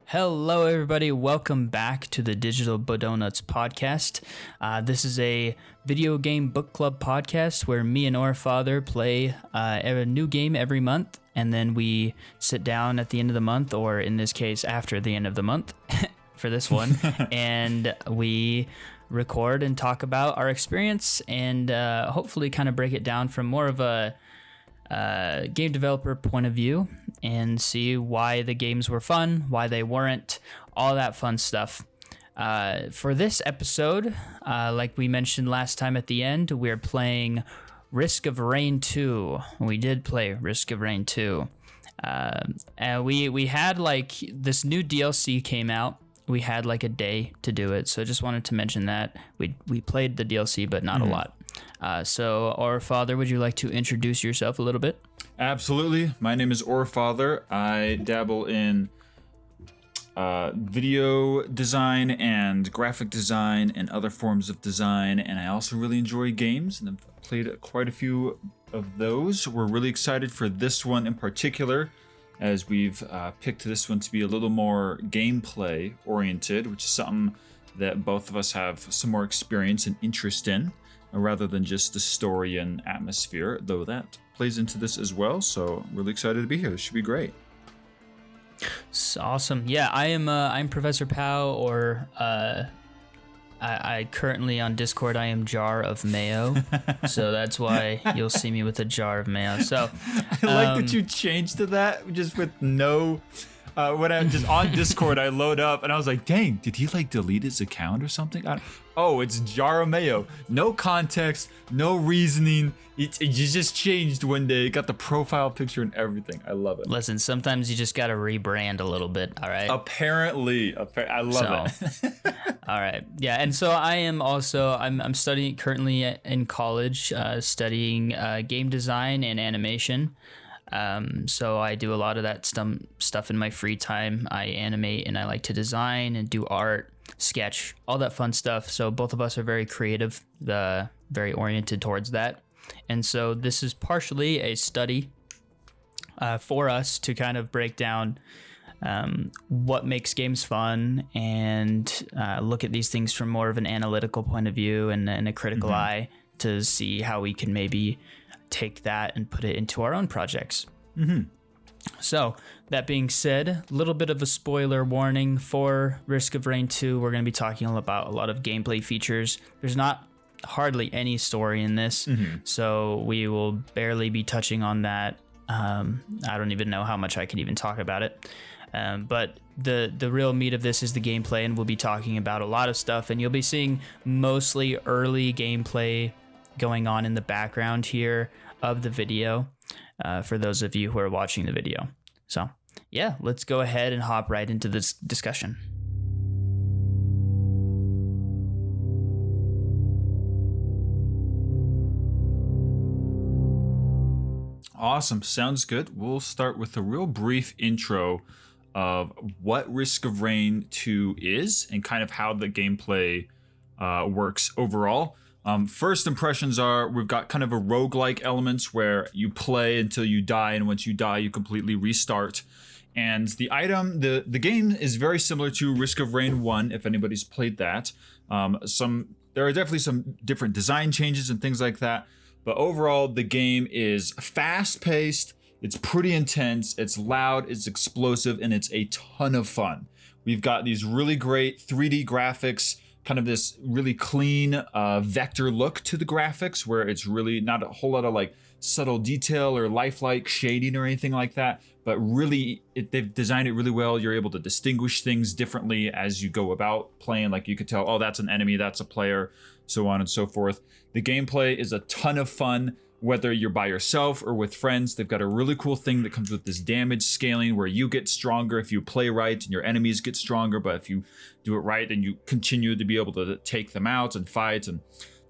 Hello, everybody. Welcome back to the Digital Bodonuts podcast. This is a video game book club podcast where me and our father play a new game every month, and then we sit down at the end of the month, or in this case, after the end of the month for this one, and we record and talk about our experience and hopefully kind of break it down from more of a game developer point of view and see why the games were fun, why they weren't, all that fun stuff. For this episode, like we mentioned last time at the end, we're playing Risk of Rain 2. We did play Risk of Rain 2. And we had like this new DLC came out. We had like a day to do it, so I just wanted to mention that. We played the DLC, but not a lot. So, Our Father, would you like to introduce yourself a little bit? Absolutely. My name is Father. I dabble in video design and graphic design and other forms of design, and I also really enjoy games, and I've played quite a few of those. We're really excited for this one in particular, as we've picked this one to be a little more gameplay oriented, which is something that both of us have some more experience and interest in, rather than just the story and atmosphere, though that plays into this as well. So really excited to be here. This should be great. It's awesome. Yeah, I'm Professor Pow, or I currently on Discord I am Jar of Mayo, so that's why you'll see me with a jar of mayo. So I like that you changed to that just with no. When I'm just on Discord, I load up and I was like, dang, did he like delete his account or something? Oh, it's Jar of Mayo. No context, no reasoning. It just changed one day. It got the profile picture and everything. I love it. Listen, sometimes you just got to rebrand a little bit, all right? Apparently. I love it. All right. Yeah, and so I am also, I'm studying currently in college, studying game design and animation. So I do a lot of that stuff in my free time. I animate and I like to design and do art, sketch, all that fun stuff. So both of us are very creative, very oriented towards that. And so this is partially a study for us to kind of break down what makes games fun and look at these things from more of an analytical point of view and a critical eye to see how we can maybe take that and put it into our own projects. So that being said, a little bit of a spoiler warning for Risk of Rain 2. We're going to be talking about a lot of gameplay features. There's not hardly any story in this, so we will barely be touching on that. I don't even know how much I can even talk about it. But the real meat of this is the gameplay, and we'll be talking about a lot of stuff, and you'll be seeing mostly early gameplay going on in the background here of the video for those of you who are watching the video. So yeah, let's go ahead and hop right into this discussion. Awesome. Sounds good. We'll start with a real brief intro of what Risk of Rain 2 is and kind of how the gameplay works overall. First impressions are we've got kind of a roguelike elements where you play until you die, and once you die, you completely restart. And the game is very similar to Risk of Rain 1, if anybody's played that. There are definitely some different design changes and things like that. But overall, the game is fast-paced, it's pretty intense, it's loud, it's explosive, and it's a ton of fun. We've got these really great 3D graphics, kind of this really clean vector look to the graphics, where it's really not a whole lot of like subtle detail or lifelike shading or anything like that, but really they've designed it really well. You're able to distinguish things differently as you go about playing. Like you could tell, oh, that's an enemy, that's a player, so on and so forth. The gameplay is a ton of fun, whether you're by yourself or with friends. They've got a really cool thing that comes with this damage scaling, where you get stronger if you play right and your enemies get stronger, but if you do it right, then you continue to be able to take them out and fight, and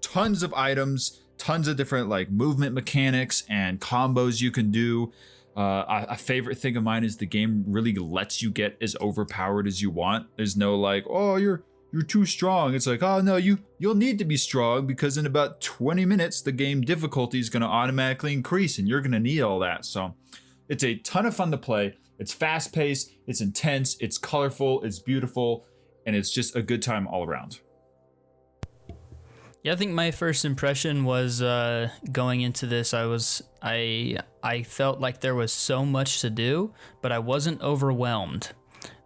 tons of items, tons of different like movement mechanics and combos you can do. A favorite thing of mine is the game really lets you get as overpowered as you want. There's no like, oh, you're too strong. It's like, oh no, you'll need to be strong, because in about 20 minutes the game difficulty is going to automatically increase and you're going to need all that. So it's a ton of fun to play. It's fast paced, it's intense, it's colorful, it's beautiful, and it's just a good time all around. Yeah, I think my first impression was going into this. I felt like there was so much to do, but I wasn't overwhelmed.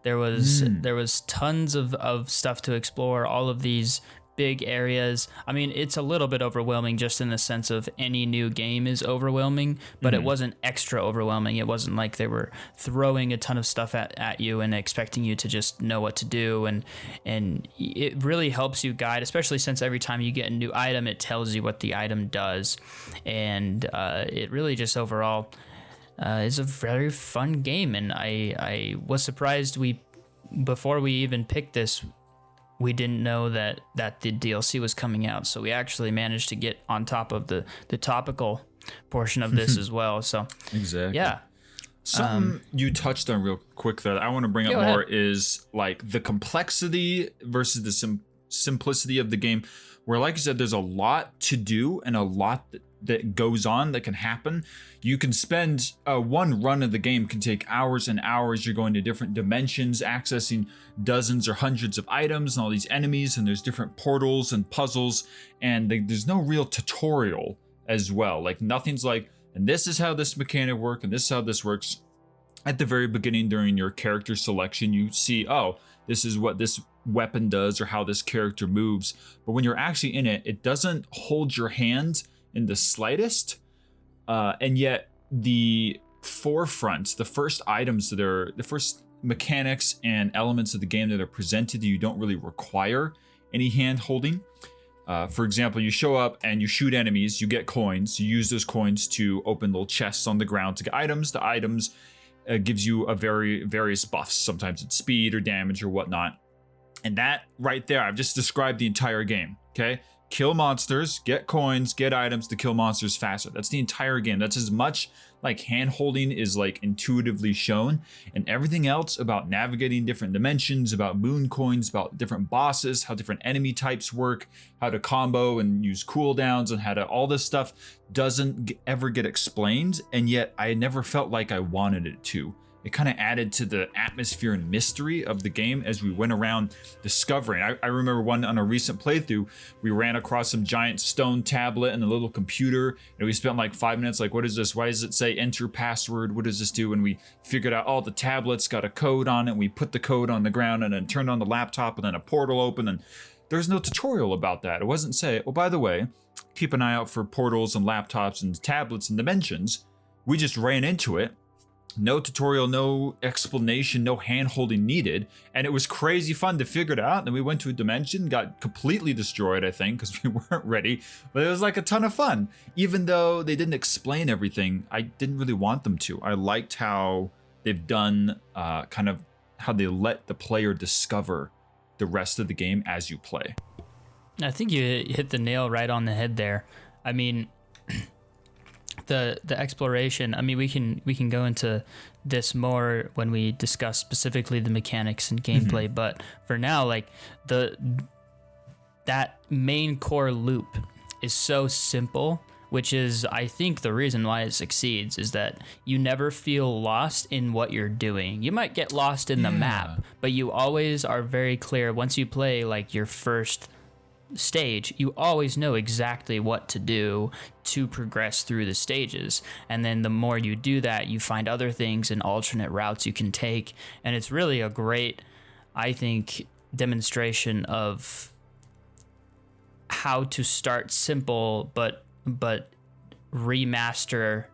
There was tons of stuff to explore. All of these big areas. I mean, it's a little bit overwhelming just in the sense of any new game is overwhelming, but it wasn't extra overwhelming. It wasn't like they were throwing a ton of stuff at you and expecting you to just know what to do. And it really helps you guide, especially since every time you get a new item, it tells you what the item does. And it really just overall is a very fun game. And I was surprised before we even picked this, we didn't know that the DLC was coming out. So we actually managed to get on top of the topical portion of this as well. So exactly. Yeah. Something you touched on real quick that I want to bring up more is like the complexity versus the simplicity of the game, where, like you said, there's a lot to do and a lot that goes on that can happen. You can spend one run of the game can take hours and hours. You're going to different dimensions, accessing dozens or hundreds of items and all these enemies, and there's different portals and puzzles, and there's no real tutorial as well. Like nothing's like, and this is how this mechanic works, and this is how this works. At the very beginning, during your character selection, you see, oh, this is what this weapon does or how this character moves. But when you're actually in it, it doesn't hold your hand in the slightest. And yet the forefront, the first items that are, the first mechanics and elements of the game that are presented to you don't really require any hand holding. For example, you show up and you shoot enemies, you get coins, you use those coins to open little chests on the ground to get items. The items gives you a various buffs. Sometimes it's speed or damage or whatnot. And that right there, I've just described the entire game, okay? Kill monsters, get coins, get items to kill monsters faster. That's the entire game. That's as much like hand holding is like intuitively shown, and everything else about navigating different dimensions, about moon coins, about different bosses, how different enemy types work, how to combo and use cooldowns, and how to all this stuff doesn't ever get explained. And yet I never felt like I wanted it to. It kind of added to the atmosphere and mystery of the game as we went around discovering. I remember one on a recent playthrough, we ran across some giant stone tablet and a little computer, and we spent like 5 minutes like, what is this? Why does it say enter password? What does this do? And we figured out, oh, the tablet's got a code on it. We put the code on the ground and then turned on the laptop, and then a portal opened, and there's no tutorial about that. It wasn't say, oh, by the way, keep an eye out for portals and laptops and tablets and dimensions. We just ran into it. No tutorial, no explanation, no hand-holding needed, and it was crazy fun to figure it out. And then we went to a dimension, got completely destroyed, I think, because we weren't ready, but it was like a ton of fun. Even though they didn't explain everything, I didn't really want them to. I liked how they've done kind of how they let the player discover the rest of the game as you play. I think you hit the nail right on the head there. I mean, the exploration, I mean, we can go into this more when we discuss specifically the mechanics and gameplay, but for now, like that main core loop is so simple, which is, I think, the reason why it succeeds, is that you never feel lost in what you're doing. You might get lost in the map, but you always are very clear once you play like your first stage. You always know exactly what to do to progress through the stages, and then the more you do that, you find other things and alternate routes you can take, and it's really a great, I think, demonstration of how to start simple but remaster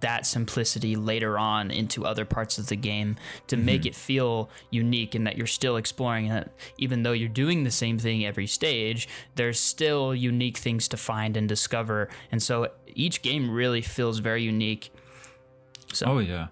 that simplicity later on into other parts of the game to make it feel unique, and that you're still exploring it. Even though you're doing the same thing every stage, there's still unique things to find and discover, and so each game really feels very unique. So. Oh yeah,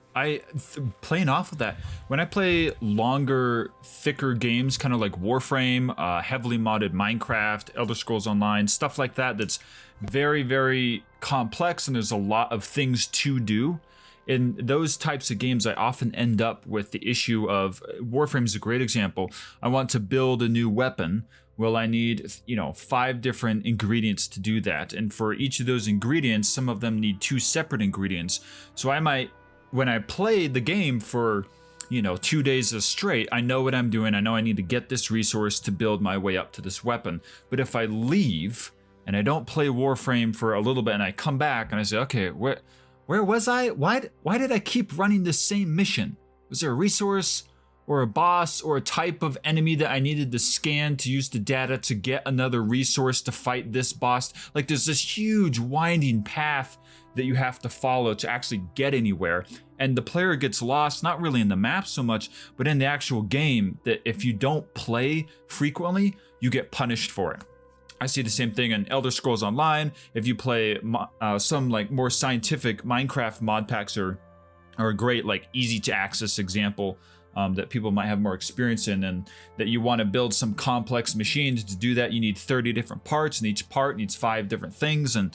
playing off of that, when I play longer, thicker games, kind of like Warframe, heavily modded Minecraft, Elder Scrolls Online, stuff like that, that's very, very complex and there's a lot of things to do. In those types of games, I often end up with the issue of, Warframe is a great example. I want to build a new weapon. Well, I need, 5 different ingredients to do that. And for each of those ingredients, some of them need 2 separate ingredients. So I might when I play the game for 2 days straight, I know what I'm doing. I know I need to get this resource to build my way up to this weapon. But if I leave and I don't play Warframe for a little bit and I come back and I say, okay, where was I? Why did I keep running the same mission? Was there a resource or a boss or a type of enemy that I needed to scan to use the data to get another resource to fight this boss? Like, there's this huge winding path that you have to follow to actually get anywhere. And the player gets lost, not really in the map so much, but in the actual game, that if you don't play frequently, you get punished for it. I see the same thing in Elder Scrolls Online. If you play some like more scientific Minecraft mod packs are a great, like, easy to access example that people might have more experience in, and that you want to build some complex machines. To do that, you need 30 different parts, and each part needs 5 different things, and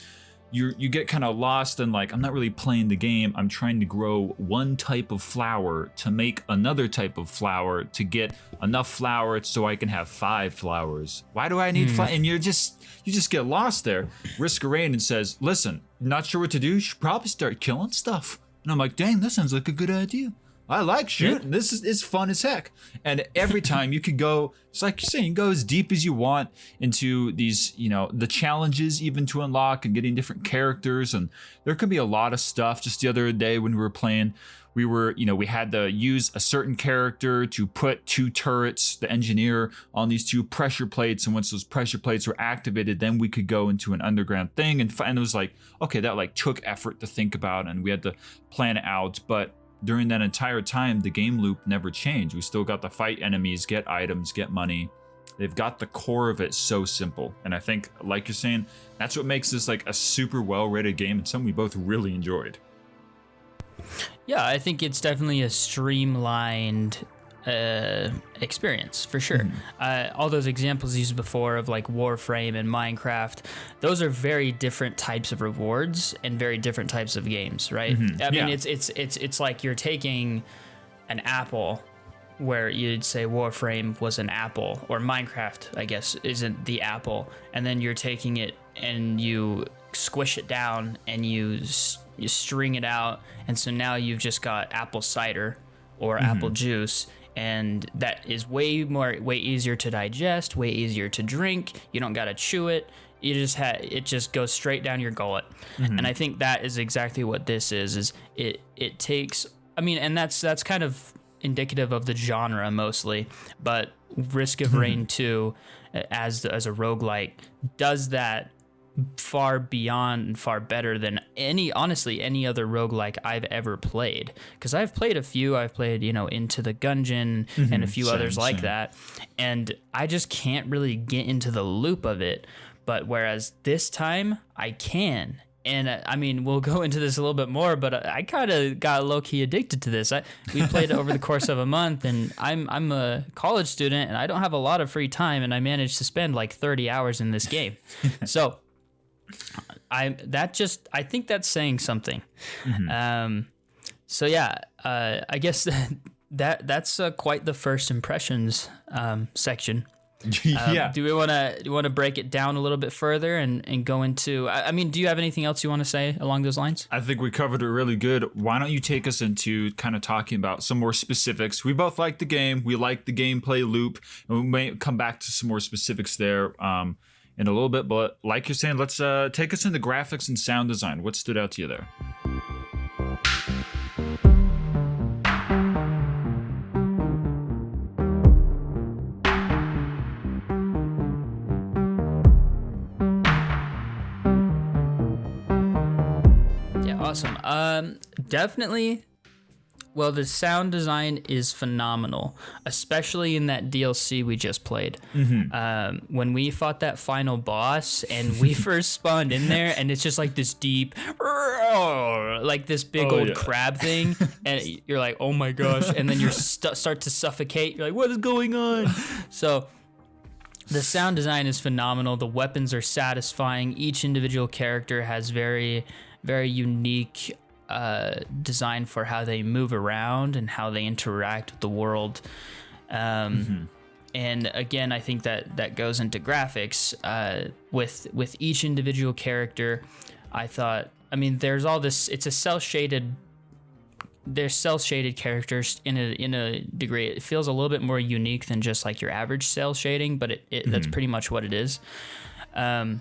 you get kind of lost and like, I'm not really playing the game. I'm trying to grow one type of flower to make another type of flower to get enough flour so I can have 5 flowers. Why do I need and you just get lost there. Risk of Rain and says, listen, not sure what to do, you should probably start killing stuff. And I'm like, dang, that sounds like a good idea. I like shooting. Yeah. This is fun as heck. And every time you can go, it's like you're saying, you go as deep as you want into these, the challenges even to unlock and getting different characters. And there could be a lot of stuff. Just the other day when we were playing, we had to use a certain character to put 2 turrets, the engineer, on these 2 pressure plates. And once those pressure plates were activated, then we could go into an underground thing. And it was like, okay, that like took effort to think about and we had to plan it out. But during that entire time, the game loop never changed. We still got to fight enemies, get items, get money. They've got the core of it so simple. And I think, like you're saying, that's what makes this like a super well-rated game and something we both really enjoyed. Yeah, I think it's definitely a streamlined experience for sure. All those examples used before of like Warframe and Minecraft, those are very different types of rewards and very different types of games, right? I mean, it's like you're taking an apple where you'd say Warframe was an apple, or Minecraft, I guess, isn't the apple, and then you're taking it and you squish it down and you string it out, and so now you've just got apple cider or apple juice. And that is way easier to digest, way easier to drink. You don't gotta chew it. It just goes straight down your gullet. And I think that is exactly what this is it takes. I mean, and that's kind of indicative of the genre mostly. But Risk of Rain 2, as a roguelike, does that far beyond and far better than any other roguelike I've ever played, because I've played a few. I've played Into the Gungeon and a few others like that, and I just can't really get into the loop of it. But whereas this time I can, and I mean, we'll go into this a little bit more, but I kind of got low-key addicted to this. We played it over the course of a month, and I'm a college student and I don't have a lot of free time, and I managed to spend like 30 hours in this game. So I think that's saying something. So yeah, I guess that's quite the first impressions section. Do we want to break it down a little bit further and go into? I mean, do you have anything else you want to say along those lines? I think we covered it really good. Why don't you take us into kind of talking about some more specifics? We both like the game. We like the gameplay loop, and we may come back to some more specifics there in a little bit, but like you're saying, let's take us into graphics and sound design. What stood out to you there? Yeah, awesome. Definitely. Well, the sound design is phenomenal, especially in that DLC we just played. When we fought that final boss and we first spawned in there, and it's just like this deep, like this big old crab thing, and you're like, oh my gosh, and then you start to suffocate. You're like, what is going on? So the sound design is phenomenal. The weapons are satisfying. Each individual character has very, very unique design for how they move around and how they interact with the world. And again, I think that goes into graphics with each individual character. I mean, there's all this, it's a cell shaded they're cell shaded characters in a degree. It feels a little bit more unique than just like your average cell shading, but that's pretty much what it is. And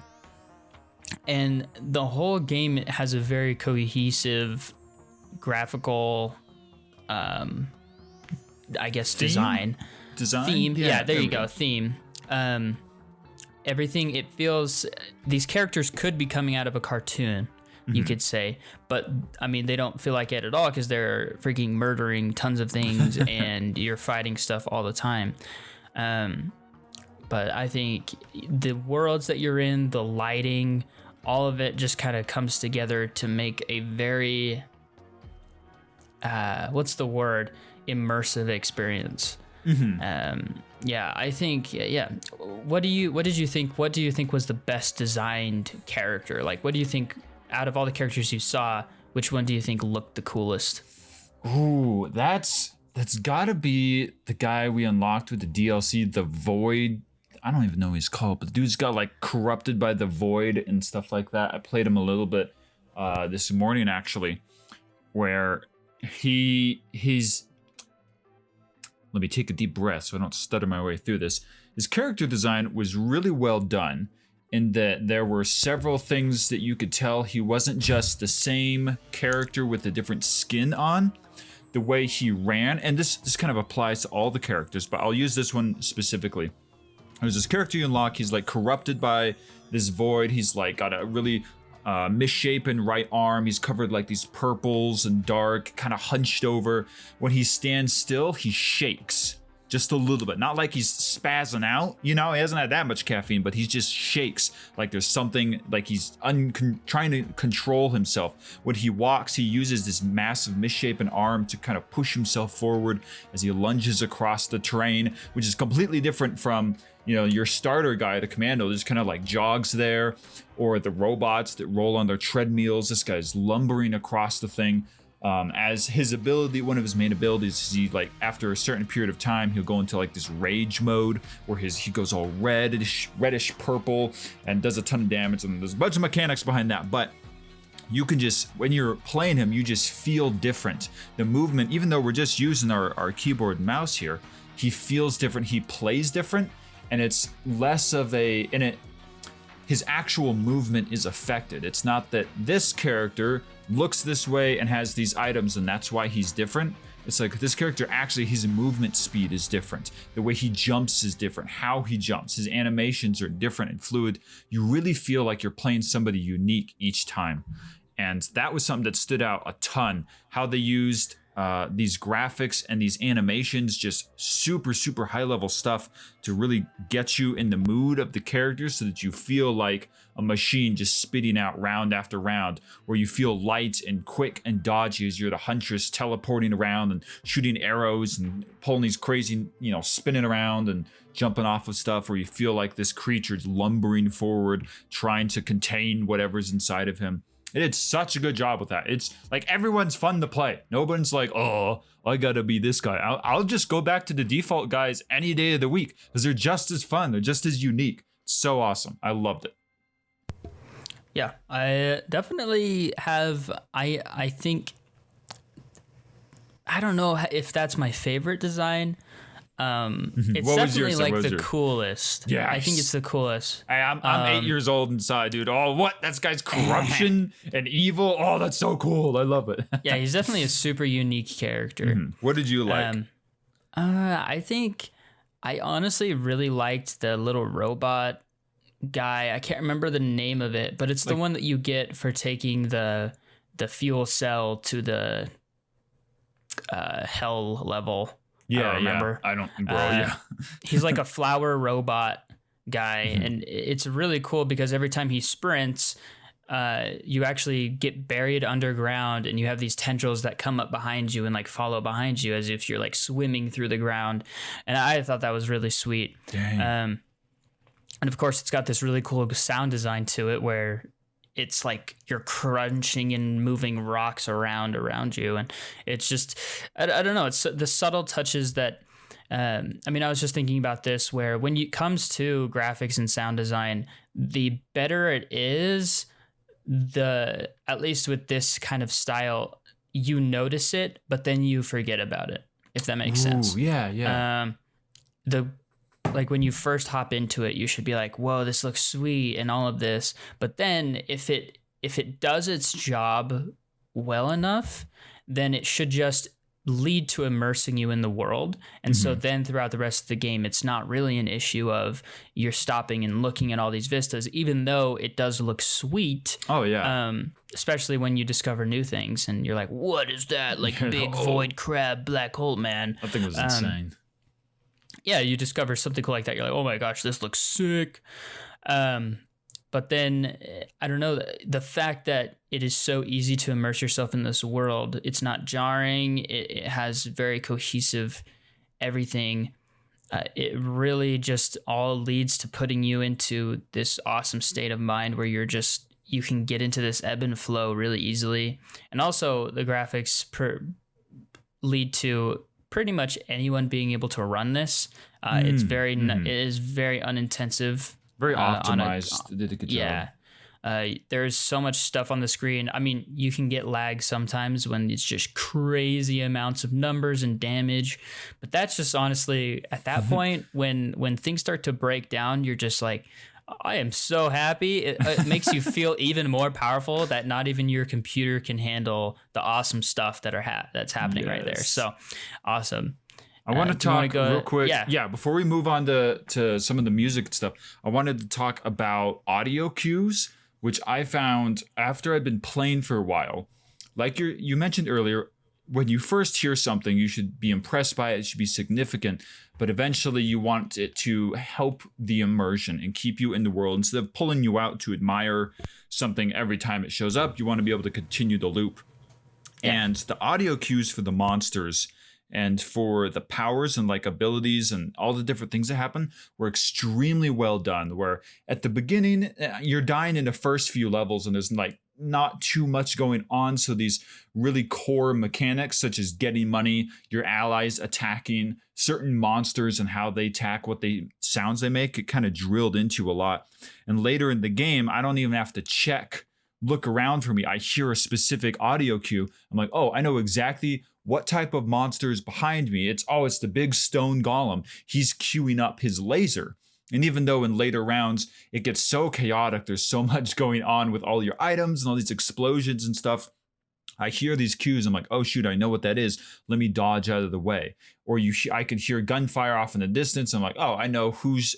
the whole game has a very cohesive graphical, I guess, theme. Yeah, there you go. Theme. Everything, it feels, these characters could be coming out of a cartoon, you could say, but I mean, they don't feel like it at all because they're freaking murdering tons of things and you're fighting stuff all the time. But I think the worlds that you're in, the lighting, all of it just kind of comes together to make a very, what's the word? Immersive experience. Yeah, I think, yeah. What did you think? What do you think was the best designed character? Like, what do you think, out of all the characters you saw, which one do you think looked the coolest? Ooh, that's gotta be the guy we unlocked with the DLC, the Void. I don't even know what he's called, but the dude's got like corrupted by the Void and stuff like that. I played him a little bit this morning actually, where he's. Let me take a deep breath so I don't stutter my way through this. His character design was really well done in that there were several things that you could tell he wasn't just the same character with a different skin on. The way he ran, and this kind of applies to all the characters, but I'll use this one specifically. There's this character you unlock, he's like corrupted by this Void, he's like got a really misshapen right arm, he's covered like these purples and dark, kind of hunched over. When he stands still, he shakes just a little bit, not like he's spazzing out, you know, he hasn't had that much caffeine, but he just shakes like there's something, like he's trying to control himself. When he walks, he uses this massive misshapen arm to kind of push himself forward as he lunges across the terrain, which is completely different from, you know, your starter guy, the commando, just kind of like jogs there, or the robots that roll on their treadmills. This guy's lumbering across the thing. As his ability, one of his main abilities is he, like, after a certain period of time, he'll go into like this rage mode where he goes all reddish purple and does a ton of damage, and there's a bunch of mechanics behind that, but you can just, when you're playing him, you just feel different. The movement, even though we're just using our keyboard and mouse here, he feels different, he plays different, and it's less of his actual movement is affected. It's not that this character looks this way and has these items and that's why he's different. It's like this character actually, his movement speed is different. The way he jumps is different. How he jumps, his animations are different and fluid. You really feel like you're playing somebody unique each time. And that was something that stood out a ton. How they used these graphics and these animations, just super high level stuff to really get you in the mood of the characters so that you feel like a machine just spitting out round after round, where you feel light and quick and dodgy as you're the huntress teleporting around and shooting arrows and pulling these crazy, you know, spinning around and jumping off of stuff, where you feel like this creature's lumbering forward, trying to contain whatever's inside of him. It did such a good job with that. It's like everyone's fun to play. No one's like, oh, I gotta be this guy. I'll just go back to the default guys any day of the week because they're just as fun. They're just as unique. So awesome. I loved it. Yeah, I definitely have. I think, I don't know if that's my favorite design. It's definitely like the coolest. Yeah, I think it's the coolest. I'm 8 years old inside, dude. Oh, what? That's guy's corruption and evil. Oh, that's so cool. I love it. Yeah, he's definitely a super unique character. What did you like? I think I honestly really liked the little robot guy. I can't remember the name of it, but it's the one that you get for taking the fuel cell to the hell level. Yeah, I don't remember. I don't, bro. Yeah, he's like a flower robot guy, and it's really cool because every time he sprints, you actually get buried underground, and you have these tendrils that come up behind you and like follow behind you as if you're like swimming through the ground. And I thought that was really sweet. Dang. And of course, it's got this really cool sound design to it where it's like you're crunching and moving rocks around you, and it's just I don't know, it's the subtle touches that I mean, I was just thinking about this, where when it comes to graphics and sound design, the better it is, at least with this kind of style, you notice it, but then you forget about it, if that makes sense. Yeah. The like when you first hop into it, you should be like, whoa, this looks sweet and all of this. But then if it does its job well enough, then it should just lead to immersing you in the world. And so then throughout the rest of the game, it's not really an issue of you're stopping and looking at all these vistas, even though it does look sweet. Oh, yeah. Especially when you discover new things and you're like, what is that? Like big void crab black hole, man. That thing was insane. Yeah, you discover something cool like that. You're like, oh my gosh, this looks sick. But then, I don't know, the fact that it is so easy to immerse yourself in this world, it's not jarring. It has very cohesive everything. It really just all leads to putting you into this awesome state of mind where you can get into this ebb and flow really easily. And also the graphics lead to pretty much anyone being able to run this. It is very unintensive. Very optimized. Did a good job. Yeah. There's so much stuff on the screen. I mean, you can get lag sometimes when it's just crazy amounts of numbers and damage. But that's just honestly, at that point, when things start to break down, you're just like, I am so happy. It makes you feel even more powerful that not even your computer can handle the awesome stuff that's happening right there. So awesome. I want to talk real quick. Yeah, before we move on to some of the music stuff, I wanted to talk about audio cues, which I found after I'd been playing for a while. Like you mentioned earlier, when you first hear something, you should be impressed by it. It should be significant. But eventually you want it to help the immersion and keep you in the world. Instead of pulling you out to admire something every time it shows up, you want to be able to continue the loop. Yeah. And the audio cues for the monsters and for the powers and like abilities and all the different things that happen were extremely well done. Where at the beginning, you're dying in the first few levels and there's like not too much going on. So these really core mechanics, such as getting money, your allies attacking certain monsters and how they attack, what sounds they make, it kind of drilled into a lot. And later in the game, I don't even have to look around for me. I hear a specific audio cue. I'm like, oh, I know exactly what type of monster is behind me. It's the big stone golem. He's queuing up his laser. And even though in later rounds it gets so chaotic, there's so much going on with all your items and all these explosions and stuff, I hear these cues. I'm like, oh shoot, I know what that is. Let me dodge out of the way. Or I could hear gunfire off in the distance. I'm like, oh, I know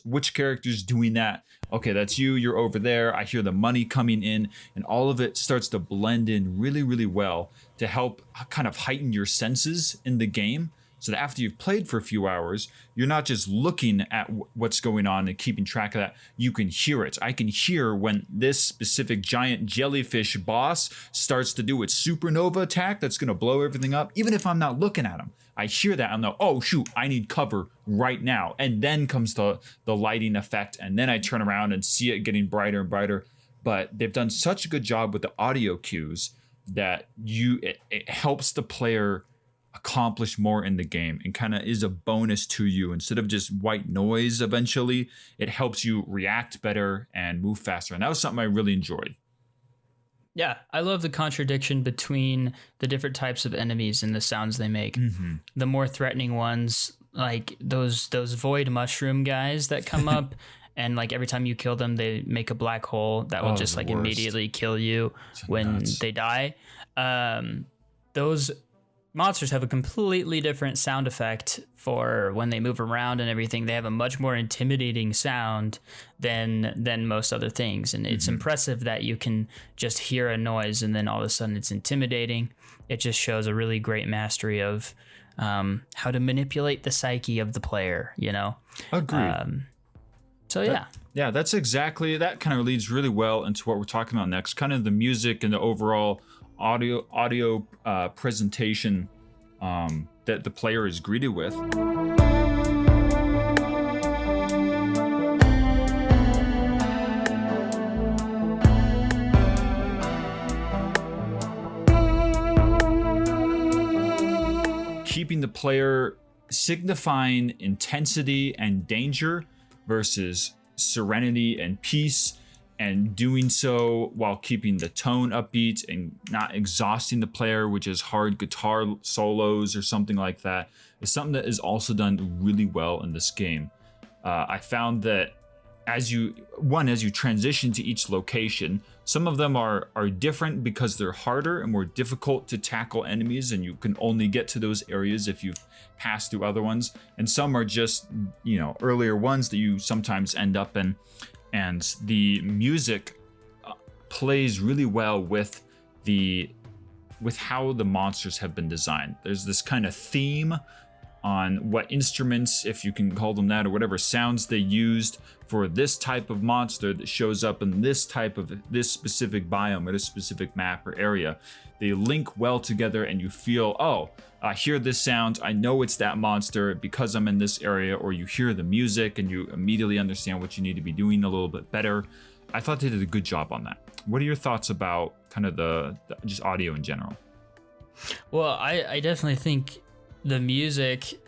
which character's doing that. Okay, that's you. You're over there. I hear the money coming in, and all of it starts to blend in really, really well to help kind of heighten your senses in the game. So that after you've played for a few hours, you're not just looking at what's going on and keeping track of that. You can hear it. I can hear when this specific giant jellyfish boss starts to do its supernova attack that's going to blow everything up. Even if I'm not looking at him, I hear that. I'm like, oh shoot, I need cover right now. And then comes the lighting effect. And then I turn around and see it getting brighter and brighter. But they've done such a good job with the audio cues that it helps the player accomplish more in the game and kind of is a bonus to you. Instead of just white noise, eventually it helps you react better and move faster. And that was something I really enjoyed. Yeah, I love the contradiction between the different types of enemies and the sounds they make. The more threatening ones, like those void mushroom guys that come up and like every time you kill them, they make a black hole that will just like immediately kill you when they die. Those monsters have a completely different sound effect for when they move around and everything. They have a much more intimidating sound than most other things. And it's impressive that you can just hear a noise and then all of a sudden it's intimidating. It just shows a really great mastery of how to manipulate the psyche of the player, you know? Agreed. That's exactly, that kind of leads really well into what we're talking about next, kind of the music and the overall audio presentation that the player is greeted with. Keeping the player signifying intensity and danger versus serenity and peace, and doing so while keeping the tone upbeat and not exhausting the player, which is hard guitar solos or something like that, is something that is also done really well in this game. I found that as you transition to each location, some of them are different because they're harder and more difficult to tackle enemies, and you can only get to those areas if you've passed through other ones. And some are just, earlier ones that you sometimes end up in. And the music plays really well with how the monsters have been designed. There's this kind of theme on what instruments, if you can call them that, or whatever sounds they used for this type of monster that shows up in this specific biome or this specific map or area. They link well together, and you feel, I hear this sound, I know it's that monster because I'm in this area. Or you hear the music and you immediately understand what you need to be doing a little bit better. I thought they did a good job on that. What are your thoughts about kind of the just audio in general? Well, I definitely think the music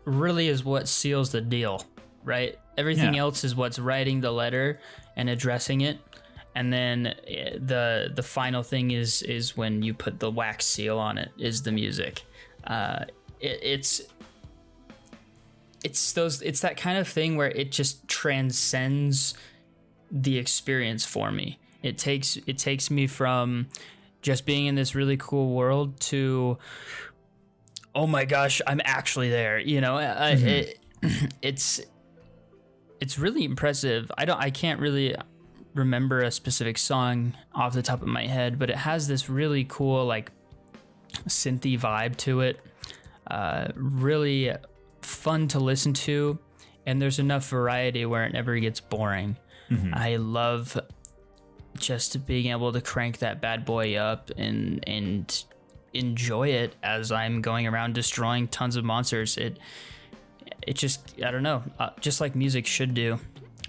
really is what seals the deal, right? Everything else is what's writing the letter and addressing it. And then the final thing is when you put the wax seal on it, is the music. It's that kind of thing where it just transcends the experience for me. It takes me from just being in this really cool world to, oh my gosh, I'm actually there. It's really impressive. I can't really remember a specific song off the top of my head, but it has this really cool like synthy vibe to it. Really fun to listen to, and there's enough variety where it never gets boring. I love just being able to crank that bad boy up and enjoy it as I'm going around destroying tons of monsters. It just, I don't know, just like music should do.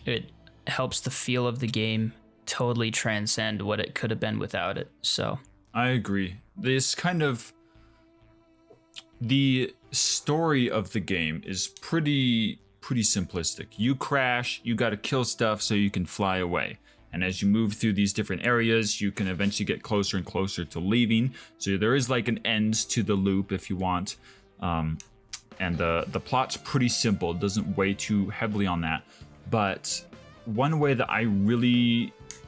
It helps the feel of the game totally transcend what it could have been without it. So I agree. This kind of, the story of the game is pretty simplistic. You crash, you got to kill stuff so you can fly away. And as you move through these different areas, you can eventually get closer and closer to leaving. So there is like an end to the loop if you want. And the plot's pretty simple. It doesn't weigh too heavily on that. But one way that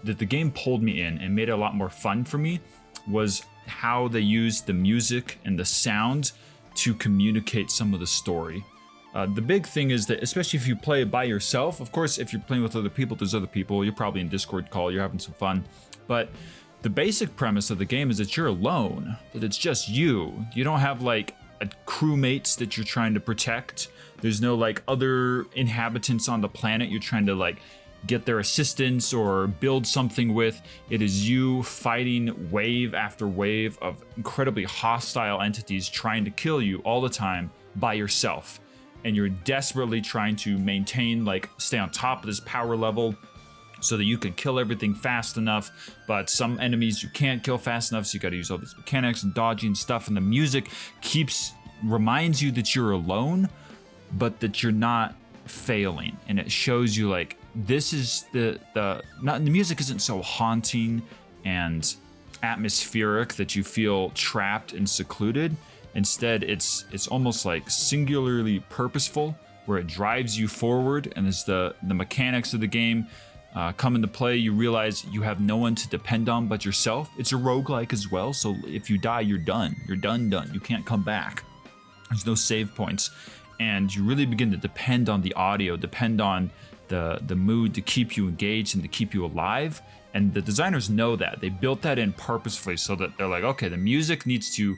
the game pulled me in and made it a lot more fun for me was how they used the music and the sound to communicate some of the story. The big thing is that, especially if you play it by yourself, of course, if you're playing with other people, there's other people, you're probably in Discord call, you're having some fun. But the basic premise of the game is that you're alone, that it's just you. You don't have like crewmates that you're trying to protect. There's no like other inhabitants on the planet you're trying to like get their assistance or build something with. It is you fighting wave after wave of incredibly hostile entities trying to kill you all the time by yourself. And you're desperately trying to maintain, like, stay on top of this power level so that you can kill everything fast enough. But some enemies you can't kill fast enough, so you got to use all these mechanics and dodging and stuff. And the music reminds you that you're alone, but that you're not failing. And it shows you like this is the music isn't so haunting and atmospheric that you feel trapped and secluded. Instead, it's almost like singularly purposeful, where it drives you forward. And as the mechanics of the game come into play, you realize you have no one to depend on but yourself. It's a roguelike as well, so if you die, you're done. You're done. You can't come back. There's no save points. And you really begin to depend on the audio, depend on the mood to keep you engaged and to keep you alive. And the designers know that. They built that in purposefully so that they're like, okay, the music needs to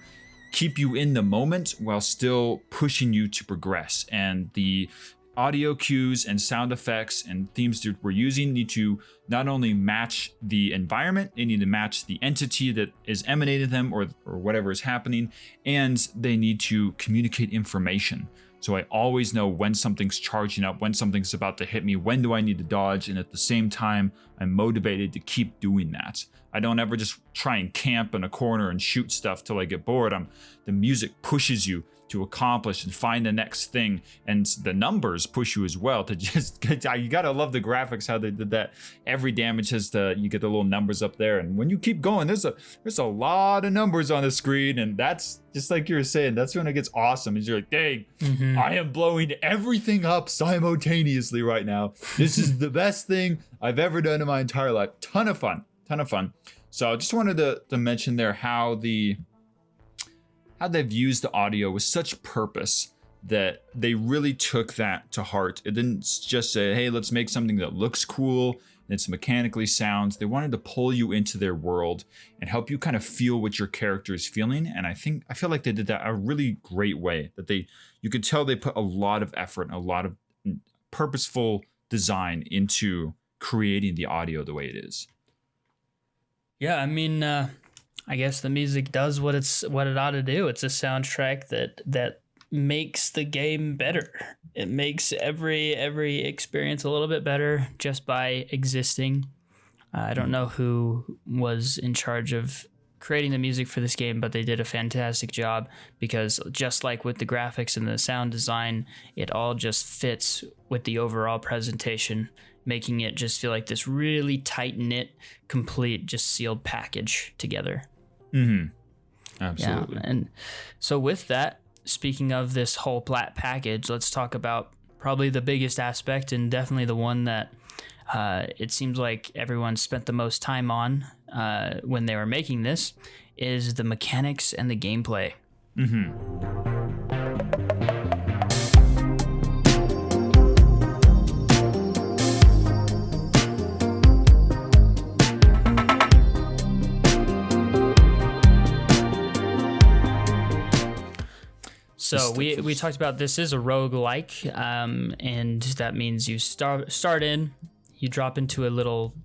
keep you in the moment while still pushing you to progress. And the audio cues and sound effects and themes that we're using need to not only match the environment, they need to match the entity that is emanating them or whatever is happening, and they need to communicate information. So I always know when something's charging up, when something's about to hit me, when do I need to dodge, and at the same time, I'm motivated to keep doing that. I don't ever just try and camp in a corner and shoot stuff till I get bored. The music pushes you to accomplish and find the next thing, and the numbers push you as well to just get. You gotta love the graphics, how they did that. Every damage has you get the little numbers up there, and when you keep going, there's a lot of numbers on the screen, and that's just like you were saying. That's when it gets awesome. Is you're like, dang, I am blowing everything up simultaneously right now. This is the best thing I've ever done in my entire life. Ton of fun. So I just wanted to mention there how they've used the audio with such purpose that they really took that to heart. It didn't just say, hey, let's make something that looks cool and it's mechanically sounds. They wanted to pull you into their world and help you kind of feel what your character is feeling. And I feel like they did that a really great way, that you could tell they put a lot of effort and a lot of purposeful design into creating the audio the way it is. Yeah, I mean, I guess the music does what it ought to do. It's a soundtrack that makes the game better. It makes every experience a little bit better just by existing. I don't know who was in charge of creating the music for this game, but they did a fantastic job, because just like with the graphics and the sound design, it all just fits with the overall presentation, making it just feel like this really tight-knit, complete, just sealed package together. Absolutely. Yeah, and so with that, speaking of this whole flat package, let's talk about probably the biggest aspect, and definitely the one that it seems like everyone spent the most time on when they were making this, is the mechanics and the gameplay. So we talked about this is a roguelike, and that means you start in, you drop into a little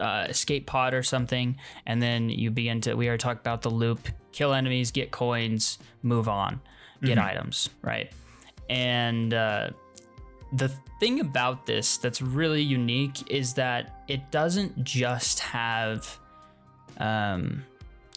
escape pod or something, and then you begin to, we already talked about the loop, kill enemies, get coins, move on, get items, right? And the thing about this that's really unique is that it doesn't just have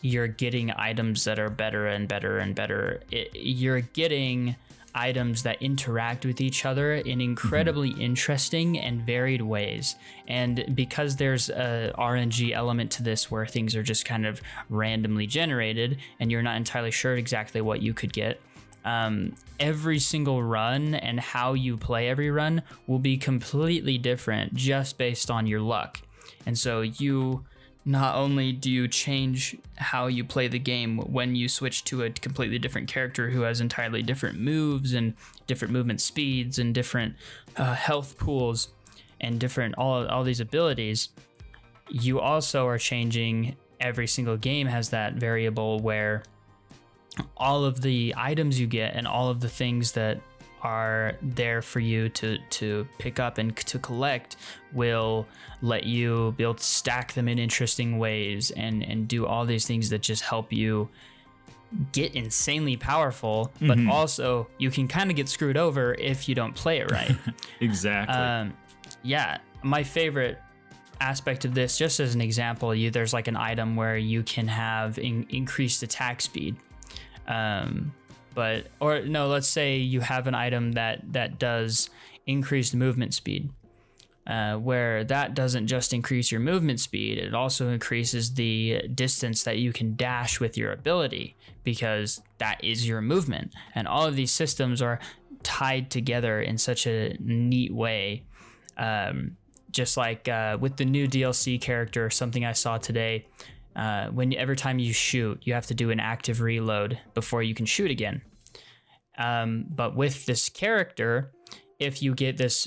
you're getting items that are better and better and better. You're getting items that interact with each other in incredibly interesting and varied ways. And because there's a RNG element to this where things are just kind of randomly generated and you're not entirely sure exactly what you could get, every single run and how you play every run will be completely different just based on your luck. And so not only do you change how you play the game when you switch to a completely different character who has entirely different moves and different movement speeds and different health pools and different all these abilities, you also are changing. Every single game has that variable where all of the items you get and all of the things that are there for you to pick up and to collect will let you be able to stack them in interesting ways and do all these things that just help you get insanely powerful, but also you can kind of get screwed over if you don't play it right. Exactly. Yeah, my favorite aspect of this, just as an example, there's like an item where you can have increased attack speed. Let's say you have an item that does increased movement speed, where that doesn't just increase your movement speed, it also increases the distance that you can dash with your ability, because that is your movement. And all of these systems are tied together in such a neat way. Just like with the new DLC character, something I saw today, every time you shoot, you have to do an active reload before you can shoot again. But with this character, if you get this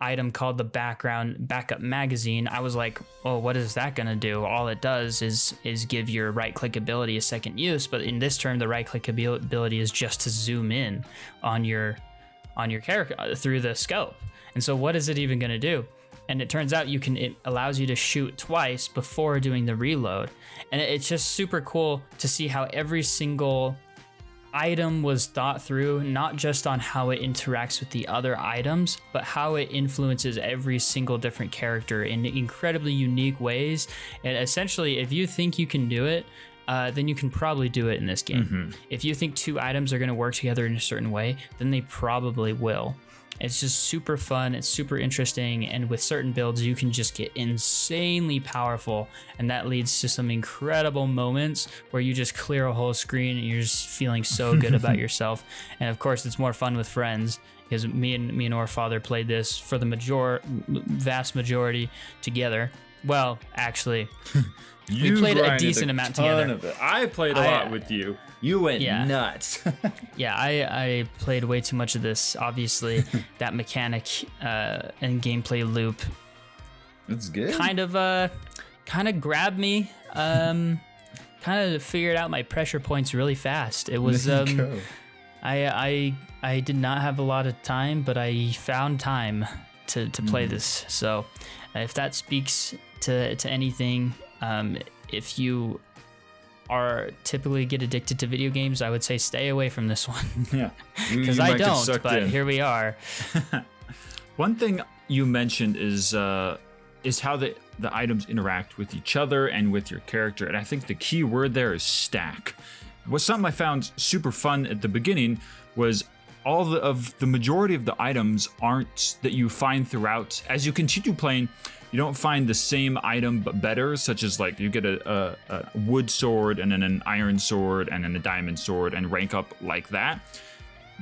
item called the backup magazine, I was like, oh, what is that going to do? All it does is give your right click ability a second use. But in this turn, the right click ability is just to zoom in on your character through the scope. And so what is it even going to do? And it turns out it allows you to shoot twice before doing the reload. And it's just super cool to see how every single item was thought through, not just on how it interacts with the other items, but how it influences every single different character in incredibly unique ways. And essentially, if you think you can do it, then you can probably do it in this game. If you think two items are going to work together in a certain way, then they probably will. It's just super fun. It's super interesting. And with certain builds, you can just get insanely powerful. And that leads to some incredible moments where you just clear a whole screen and you're just feeling so good about yourself. And of course, it's more fun with friends, because me and our father played this for the vast majority together. Well, actually, we played a decent amount together. I played a lot with you. You went nuts. Yeah, I played way too much of this. Obviously, that mechanic and gameplay loop. That's good. Kind of grabbed me. Kind of figured out my pressure points really fast. It was I did not have a lot of time, but I found time to play this. So if that speaks to anything, if you are typically get addicted to video games, I would say stay away from this one. Yeah, because I don't, but here we are. One thing you mentioned is how the items interact with each other and with your character, and I think the key word there is stack. Something I found super fun at the beginning was the majority of the items aren't that you find throughout. As you continue playing, you don't find the same item but better, such as like you get a wood sword and then an iron sword and then a diamond sword and rank up like that.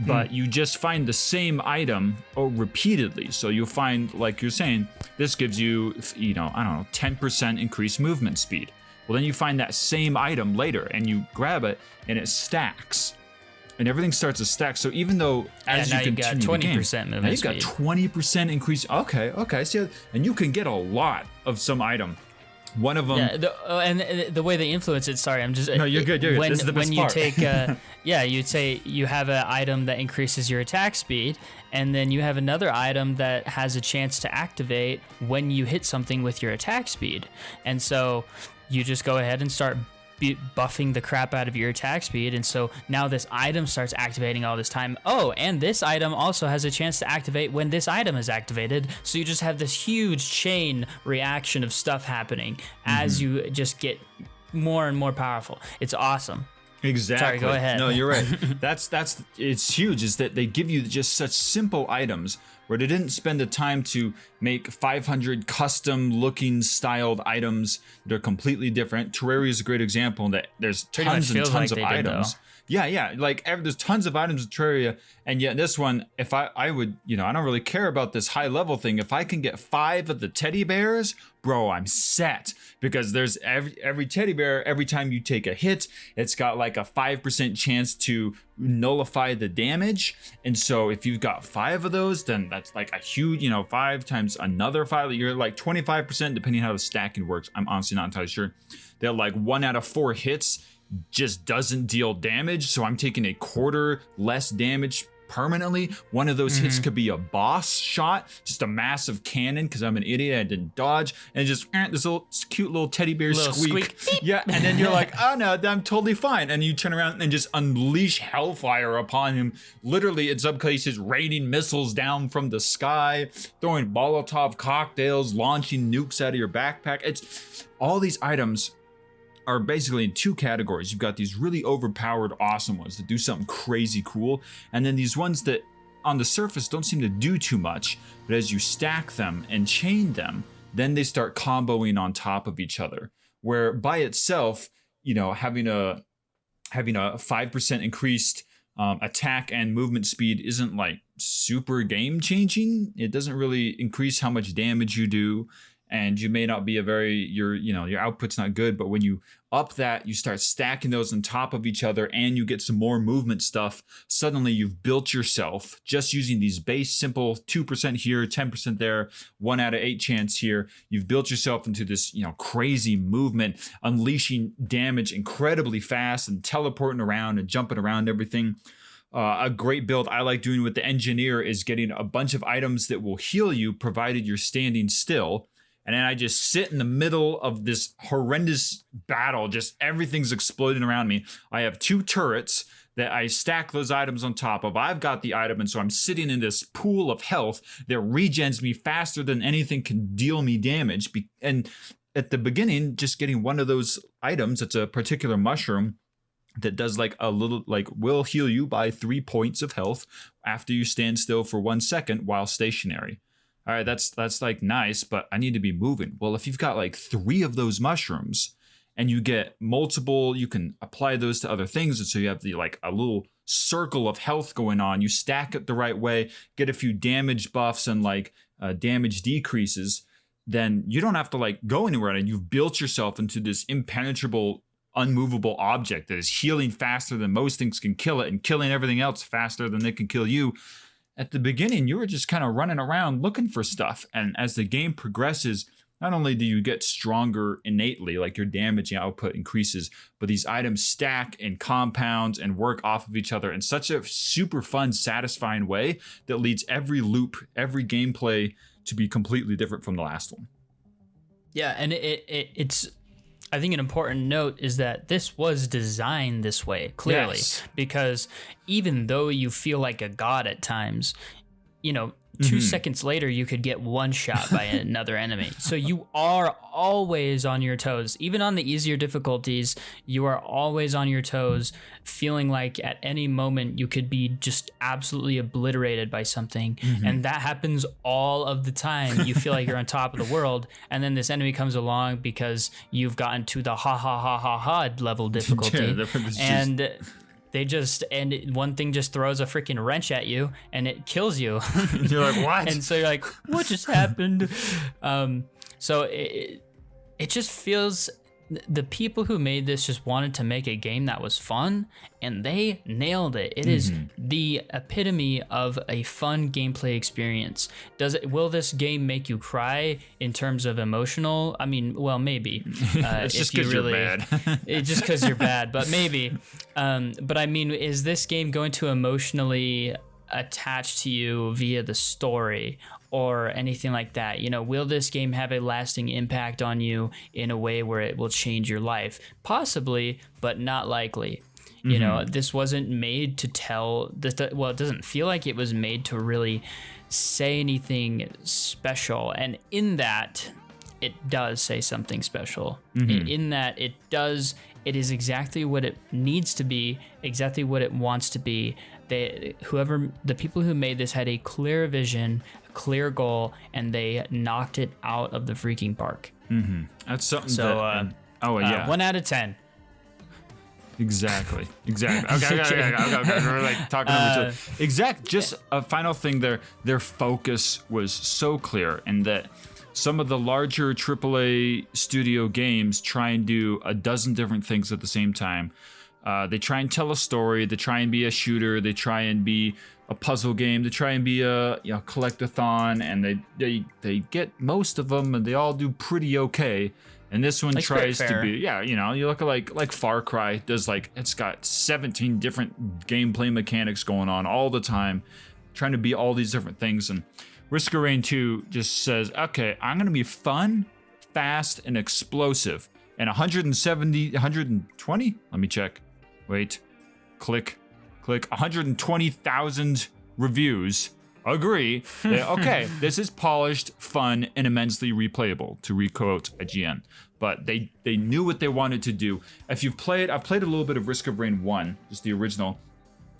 But you just find the same item repeatedly. So you'll find, like you're saying, this gives you, 10% increased movement speed. Well, then you find that same item later and you grab it and it stacks. And everything starts to stack. So even though as you continue the game, now you've got 20% increase. Okay. So, and you can get a lot of some item. One of them. Yeah, and the way they influence it. Sorry, I'm just. No, you're good. You're good. This is the best part. When you take, you'd say you have an item that increases your attack speed, and then you have another item that has a chance to activate when you hit something with your attack speed, and so you just go ahead and start buffing the crap out of your attack speed, and so now this item starts activating all this time. Oh, and this item also has a chance to activate when this item is activated, so you just have this huge chain reaction of stuff happening as you just get more and more powerful. It's awesome. Exactly. Sorry, go ahead. No, you're right. It's huge, is that they give you just such simple items where they didn't spend the time to make 500 custom looking styled items that are completely different. Terraria is a great example that there's tons and tons of items. Yeah. Like there's tons of items in Terraria, and yet this one, if I would, I don't really care about this high level thing. If I can get 5 of the teddy bears, bro, I'm set. Because there's every teddy bear, every time you take a hit, it's got like a 5% chance to nullify the damage. And so if you've got 5 of those, then that's like a huge, 5 times another 5. You're like 25%, depending on how the stacking works. I'm honestly not entirely sure. They're like 1 out of 4 hits just doesn't deal damage. So I'm taking a quarter less damage permanently. One of those hits could be a boss shot, just a massive cannon, because I'm an idiot, I didn't dodge, and just this little cute little teddy bear squeak. Yeah, and then you're like, oh no, I'm totally fine. And you turn around and just unleash hellfire upon him. Literally, in some cases, raining missiles down from the sky, throwing Molotov cocktails, launching nukes out of your backpack. It's all these items are basically in 2 categories. You've got these really overpowered, awesome ones that do something crazy cool, and then these ones that on the surface don't seem to do too much, but as you stack them and chain them, then they start comboing on top of each other, where by itself, having a 5% increased attack and movement speed isn't like super game changing. It doesn't really increase how much damage you do, and you may not be your output's not good, but when you up that, you start stacking those on top of each other and you get some more movement stuff. Suddenly you've built yourself just using these base simple 2% here, 10% there, 1 out of 8 chance here. You've built yourself into this, crazy movement, unleashing damage incredibly fast and teleporting around and jumping around everything. A great build I like doing with the engineer is getting a bunch of items that will heal you provided you're standing still. And then I just sit in the middle of this horrendous battle. Just everything's exploding around me. I have 2 turrets that I stack those items on top of. I've got the item, and so I'm sitting in this pool of health that regens me faster than anything can deal me damage. And at the beginning, just getting one of those items, it's a particular mushroom that does like a little, like will heal you by 3 points of health after you stand still for 1 second while stationary. All right, that's like nice, but I need to be moving. Well, if you've got like 3 of those mushrooms and you get multiple, you can apply those to other things. And so you have the like a little circle of health going on. You stack it the right way, get a few damage buffs and like damage decreases. Then you don't have to like go anywhere, and you've built yourself into this impenetrable, unmovable object that is healing faster than most things can kill it and killing everything else faster than they can kill you. At the beginning, you were just kind of running around looking for stuff. And as the game progresses, not only do you get stronger innately, like your damage output increases, but these items stack and compound and work off of each other in such a super fun, satisfying way that leads every loop, every gameplay to be completely different from the last one. Yeah, and it's I think an important note is that this was designed this way, clearly, because even though you feel like a god at times, 2 seconds later, you could get one shot by another enemy. So you are always on your toes. Even on the easier difficulties, you are always on your toes, feeling like at any moment you could be just absolutely obliterated by something. And that happens all of the time. You feel like you're on top of the world, and then this enemy comes along because you've gotten to the ha level difficulty. And one thing just throws a freaking wrench at you and it kills you. You're like, what? And so you're like, what just happened? So it just feels, the people who made this just wanted to make a game that was fun, and they nailed it. It is the epitome of a fun gameplay experience. Will this game make you cry in terms of emotional? I mean, well, maybe. It's just because you're bad. It's just because you're bad, but maybe. But I mean, is this game going to emotionally attach to you via the story or anything like that? Will this game have a lasting impact on you in a way where it will change your life? Possibly, but not likely. This wasn't made to tell this. Well, it doesn't feel like it was made to really say anything special. And in that, it does say something special. In that, it is exactly what it needs to be, exactly what it wants to be. The people who made this had a clear vision, a clear goal, and they knocked it out of the freaking park. That's something. So, 1 out of 10. Exactly. Okay. We're like talking over each other. Exact. Just a final thing there. Their focus was so clear, and that some of the larger AAA studio games try and do a dozen different things at the same time. They try and tell a story. They try and be a shooter. They try and be a puzzle game. They try and be a collectathon, and they get most of them, and they all do pretty okay. And this one tries to be, you look at like Far Cry does, like it's got 17 different gameplay mechanics going on all the time, trying to be all these different things. And Risk of Rain 2 just says, okay, I'm gonna be fun, fast, and explosive. And 120? Let me check. Wait. Click. 120,000 reviews agree that, okay, this is polished, fun, and immensely replayable, to requote IGN. But they knew what they wanted to do. If you've played, I've played a little bit of Risk of Rain 1, just the original,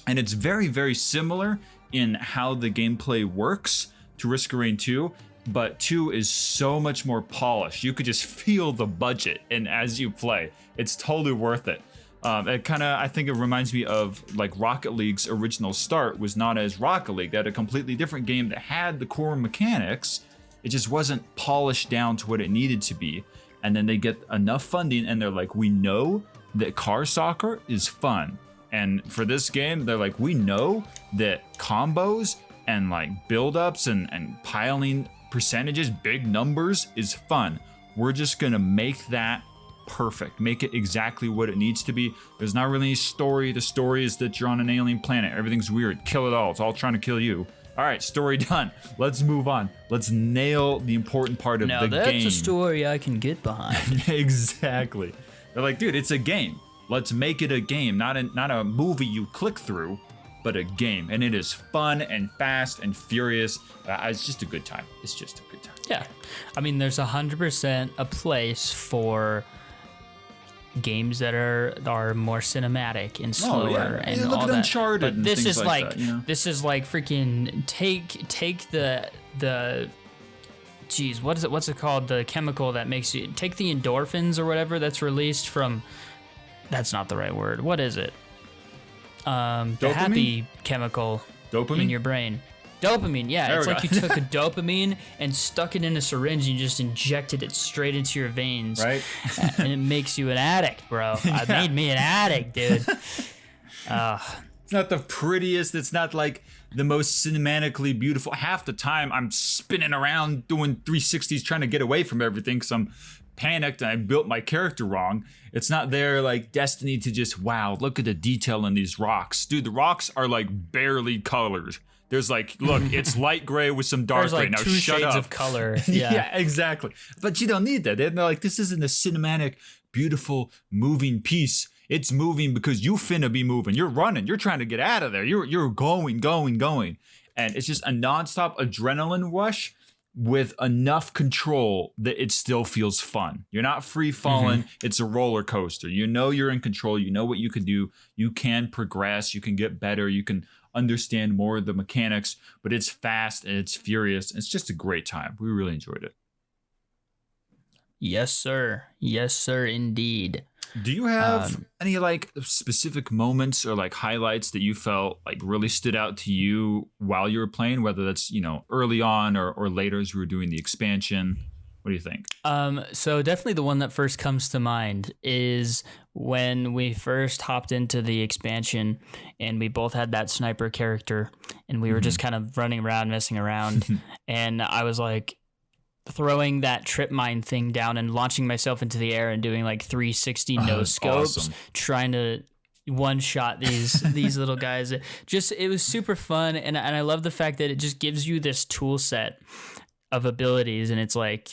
and it's very, very similar in how the gameplay works to Risk of Rain 2, but 2 is so much more polished. You could just feel the budget, and as you play, it's totally worth it. It kind of, I think it reminds me of like Rocket League's original start was not as Rocket League. They had a completely different game that had the core mechanics. It just wasn't polished down to what it needed to be. And then they get enough funding and they're like, we know that car soccer is fun. And for this game, they're like, we know that combos and like build-ups and piling percentages, big numbers is fun. We're just gonna make that perfect, make it exactly what it needs to be. There's not really any story. The story is that you're on an alien planet, everything's weird, kill it all, it's all trying to kill you. All right, story done. Let's move on. Let's nail the important part of Now the that's game. a story I can get behind. Exactly. They're like, dude, it's a game. Let's make it a game, not a movie you click through, but a game. And it is fun and fast and furious. It's just a good time. It's just a good time. Yeah. I mean, there's 100% a place for games that are more cinematic and slower and look all at that. Uncharted But and this things is like that, you know? this is like freaking take the geez, what's it called? The chemical that makes you take the endorphins or whatever that's released from. That's not the right word. What is it? The happy chemical Dopamine? in your brain. Dopamine, yeah. There It's we like go. you took a dopamine and stuck it in a syringe and you just injected it straight into your veins. Right? And it makes you an addict, bro. It made me an addict, dude. It's not the prettiest. It's not like the most cinematically beautiful. Half the time I'm spinning around doing 360s trying to get away from everything because I'm panicked and I built my character wrong. It's not there like Destiny to just, wow, look at the detail in these rocks. Dude, the rocks are like barely colored. There's like, look, it's light gray with some dark There's like gray. Now two shut shades up. of color. Yeah. Yeah. Exactly. But you don't need that. They're like, this isn't a cinematic, beautiful, moving piece. It's moving because you finna be moving. You're running. You're trying to get out of there. You're going. And it's just a nonstop adrenaline rush with enough control that it still feels fun. You're not free falling. It's a roller coaster. You know you're in control. You know what you can do. You can progress. You can get better. You can understand more of the mechanics, but it's fast and it's furious. It's just a great time. We really enjoyed it. Yes, sir. Yes, sir, indeed. Do you have any like specific moments or like highlights that you felt like really stood out to you while you were playing, whether that's, you know, early on or later as we were doing the expansion? What do you think? So definitely the one that first comes to mind is when we first hopped into the expansion and we both had that sniper character and we were just kind of running around, messing around. And I was like throwing that trip mine thing down and launching myself into the air and doing like 360 no scopes, awesome. trying to one shot these little guys. It was super fun. And I love the fact that it just gives you this tool set of abilities and it's like,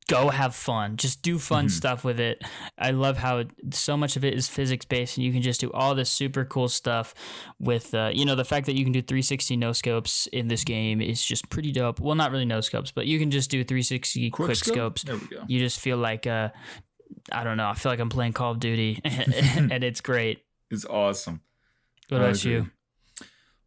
go have fun, just do fun stuff with it. I love how so much of it is physics based and you can just do all this super cool stuff with the fact that you can do 360 no scopes in this game is just pretty dope. Well, not really no scopes, but you can just do 360 quick scopes. There we go. You just feel like I don't know, I feel like I'm playing Call of Duty and it's great. It's awesome. What about you?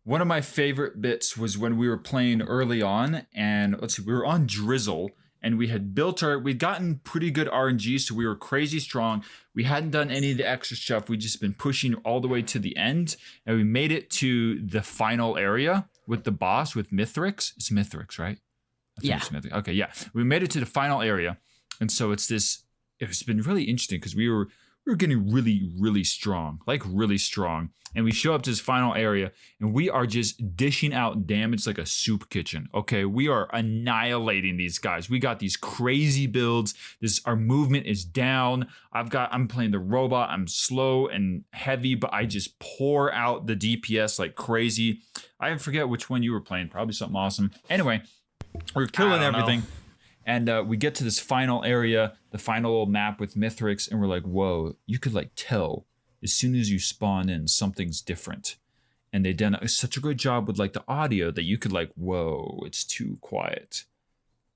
One of my favorite bits was when we were playing early on, and we were on Drizzle, and we'd gotten pretty good RNG, so we were crazy strong. We hadn't done any of the extra stuff. We'd just been pushing all the way to the end, and we made it to the final area with the boss, with Mithrix. It's Mithrix, right? I think Yeah. it's Mithrix. Okay, yeah. We made it to the final area, and so it's been really interesting because we were getting really, really strong, like really strong. And we show up to this final area and we are just dishing out damage like a soup kitchen. Okay, we are annihilating these guys. We got these crazy builds. Our movement is down. I'm playing the robot. I'm slow and heavy, but I just pour out the DPS like crazy. I forget which one you were playing. Probably something awesome. Anyway, we're killing everything. Know. And we get to this final area, the final map with Mithrix, and we're like, whoa, you could like tell as soon as you spawn in, something's different. And they've done such a good job with like the audio that you could like, whoa, it's too quiet.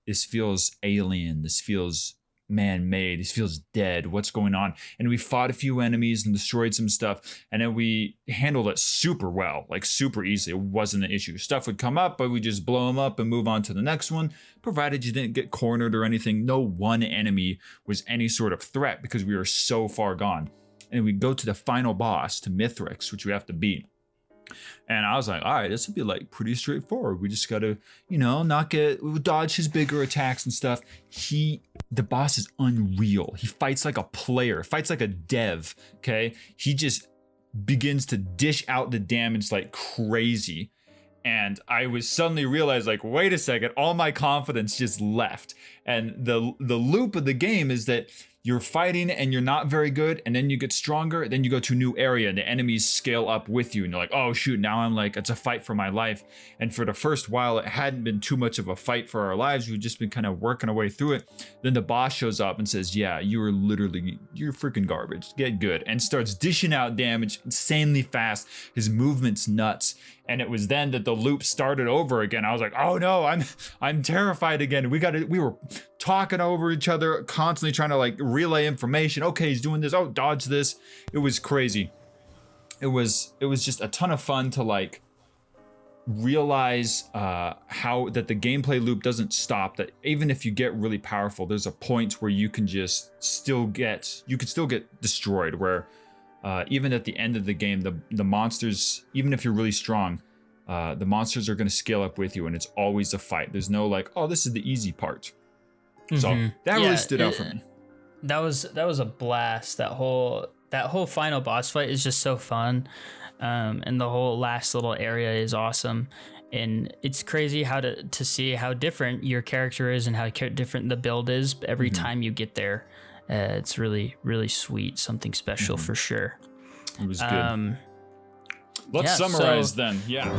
This feels alien. This feels man-made. This feels dead. What's going on? And we fought a few enemies and destroyed some stuff. And then we handled it super well, like super easily. It wasn't an issue. Stuff would come up, but we just blow them up and move on to the next one, provided you didn't get cornered or anything. No one enemy was any sort of threat because we were so far gone. And we go to the final boss, to Mithrix, which we have to beat. And I was like, all right, this would be like pretty straightforward. We just gotta, dodge his bigger attacks and stuff. The boss is unreal. He fights like a player, fights like a dev, okay? He just begins to dish out the damage like crazy. And I was suddenly realized, like, wait a second, all my confidence just left. And the loop of the game is that you're fighting and you're not very good, and then you get stronger, then you go to a new area and the enemies scale up with you and you're like, oh shoot, now I'm like, it's a fight for my life. And for the first while, it hadn't been too much of a fight for our lives. We've just been kind of working our way through it. Then the boss shows up and says, yeah, you're freaking garbage, get good, and starts dishing out damage insanely fast. His movement's nuts. And it was then that the loop started over again. I was like, oh no, I'm terrified again. We were talking over each other, constantly trying to like relay information. Okay, he's doing this. Oh, dodge this. It was crazy. It was just a ton of fun to like realize how that the gameplay loop doesn't stop. That even if you get really powerful, there's a point where you can just still get destroyed. Where even at the end of the game, the monsters, even if you're really strong, the monsters are going to scale up with you, and it's always a fight. There's no like, oh, this is the easy part. So that really stood out for me. That was a blast. That whole final boss fight is just so fun, and the whole last little area is awesome. And it's crazy how to see how different your character is and how different the build is every time you get there. It's really, really sweet. Something special for sure. It was good. Let's summarize then. Yeah.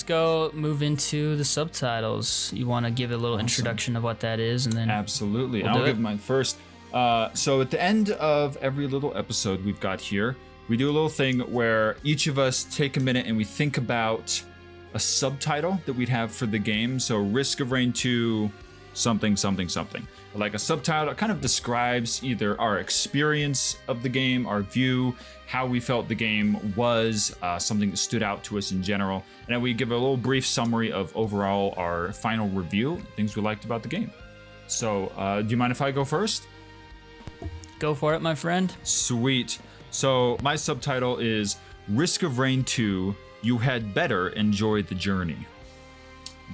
Go move into the subtitles. You want to give a little introduction of what that is, and then absolutely, I'll give mine first. So at the end of every little episode we've got here, we do a little thing where each of us take a minute and we think about a subtitle that we'd have for the game. So Risk of Rain 2 something something something, like a subtitle that kind of describes either our experience of the game, our view, how we felt the game was, something that stood out to us in general, and then we give a little brief summary of overall our final review, things we liked about the game. So do you mind if I go first? Go for it, my friend. Sweet. So my subtitle is Risk of Rain 2, You Had Better Enjoy the Journey.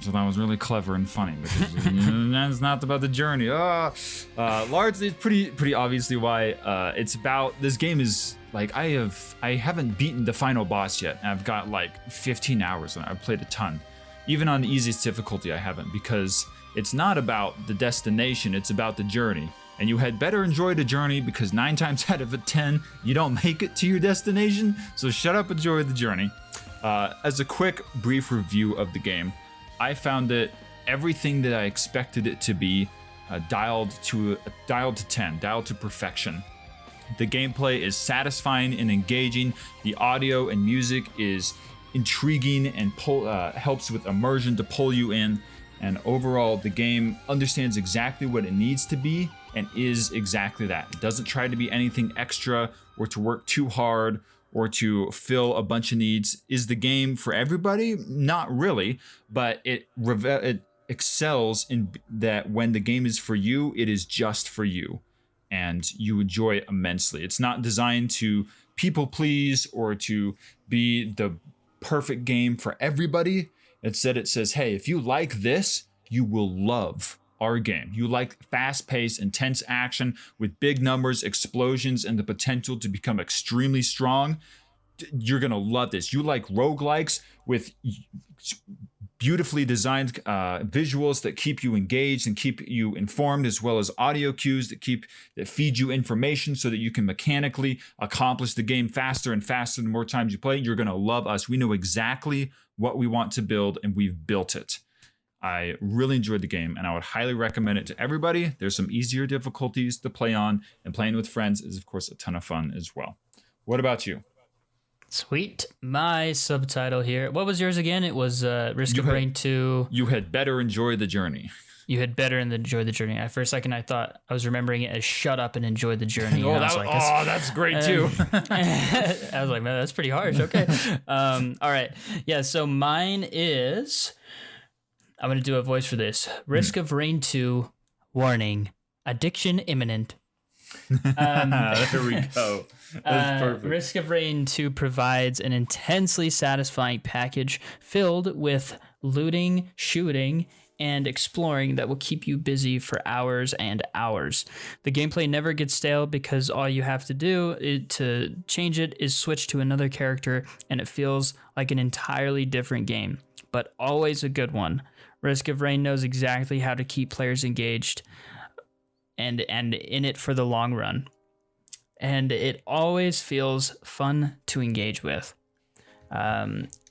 So that was really clever and funny, because that's not about the journey. Largely, it's pretty obviously why it's about. This game is like, I haven't beaten the final boss yet. And I've got like 15 hours and I've played a ton. Even on the easiest difficulty, I haven't, because it's not about the destination, it's about the journey. And you had better enjoy the journey, because 9 times out of 10, you don't make it to your destination. So shut up, enjoy the journey. As a quick, brief review of the game, I found it everything that I expected it to be, dialed to 10, dialed to perfection. The gameplay is satisfying and engaging. The audio and music is intriguing and helps with immersion to pull you in. And overall, the game understands exactly what it needs to be and is exactly that. It doesn't try to be anything extra or to work too hard or to fill a bunch of needs. Is the game for everybody? Not really, but it excels in that when the game is for you, it is just for you, and you enjoy it immensely. It's not designed to people please or to be the perfect game for everybody. Instead, it says, hey, if you like this, you will love our game. You like fast-paced, intense action with big numbers, explosions, and the potential to become extremely strong. You're gonna love this. You like roguelikes with beautifully designed visuals that keep you engaged and keep you informed, as well as audio cues that feed you information so that you can mechanically accomplish the game faster and faster the more times you play. You're gonna love us. We know exactly what we want to build, and we've built it. I really enjoyed the game, and I would highly recommend it to everybody. There's some easier difficulties to play on, and playing with friends is, of course, a ton of fun as well. What about you? Sweet. My subtitle here. What was yours again? It was Risk of Rain 2. You had better enjoy the journey. You had better enjoy the journey. For a second, I thought I was remembering it as shut up and enjoy the journey. That's great too. I was like, man, that's pretty harsh. Okay. All right. Yeah. So mine is, I'm going to do a voice for this. Risk of Rain 2, warning, addiction imminent. There we go. That's perfect. Risk of Rain 2 provides an intensely satisfying package filled with looting, shooting, and exploring that will keep you busy for hours and hours. The gameplay never gets stale because all you have to do to change it is switch to another character, and it feels like an entirely different game, but always a good one. Risk of Rain knows exactly how to keep players engaged and in it for the long run. And it always feels fun to engage with.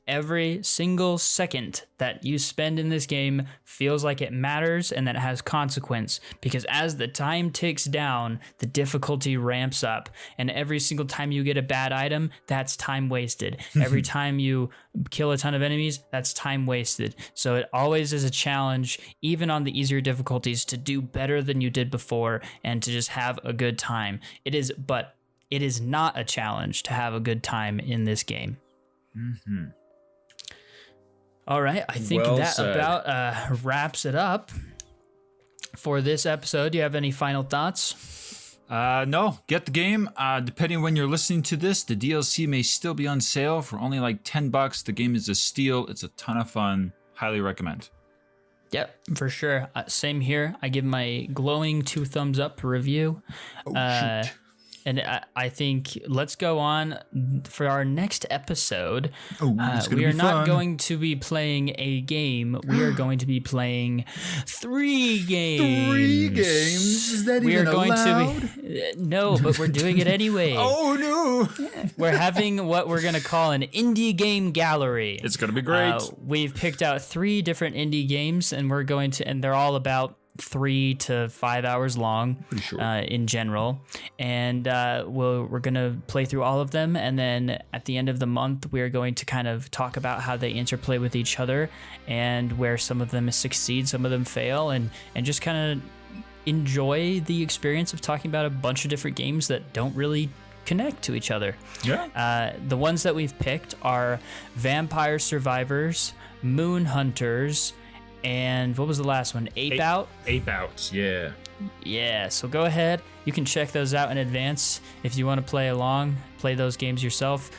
Every single second that you spend in this game feels like it matters and that it has consequence, because as the time ticks down, the difficulty ramps up, and every single time you get a bad item, that's time wasted. Every time you kill a ton of enemies, that's time wasted. So it always is a challenge, even on the easier difficulties, to do better than you did before and to just have a good time. It is not a challenge to have a good time in this game. Mm-hmm. All right, I think that about wraps it up for this episode. Do you have any final thoughts? No, get the game. Depending on when you're listening to this, the DLC may still be on sale for only like $10. The game is a steal. It's a ton of fun. Highly recommend. Yep, for sure. Same here. I give my glowing 2 thumbs up review. Shoot. And I think let's go on for our next episode. We are not going to be playing a game. We are going to be playing 3 games. 3 games? Is that we even are going allowed? To be, no, but we're doing it anyway. Oh, no. We're having what we're going to call an indie game gallery. It's going to be great. We've picked out 3 different indie games, and and they're all about 3 to 5 hours long, Pretty sure. In general, and we're gonna play through all of them, and then at the end of the month we're going to kind of talk about how they interplay with each other and where some of them succeed, some of them fail, and just kind of enjoy the experience of talking about a bunch of different games that don't really connect to each other. Yeah. The ones that we've picked are Vampire Survivors, Moon Hunters, and what was the last one? Ape Out? Ape Out, yeah. Yeah, so go ahead. You can check those out in advance. If you want to play along, play those games yourself,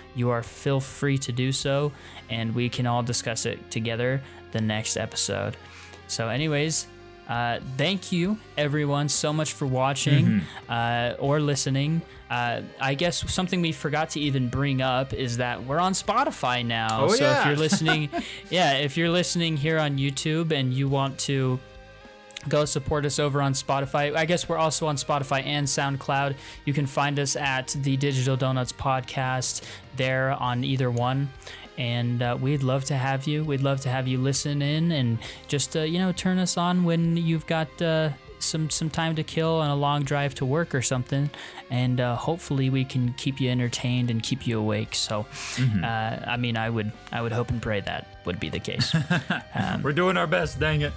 feel free to do so, and we can all discuss it together the next episode. So anyways, thank you everyone so much for watching or listening. I guess something we forgot to even bring up is that we're on Spotify now. Oh, so yeah. if you're listening, if you're listening here on YouTube and you want to go support us over on Spotify, I guess we're also on Spotify and SoundCloud. You can find us at the Digital Donuts Podcast there on either one. And we'd love to have you. We'd love to have you listen in and just, turn us on when you've got some time to kill on a long drive to work or something. And hopefully we can keep you entertained and keep you awake. So, I would hope and pray that would be the case. We're doing our best, dang it.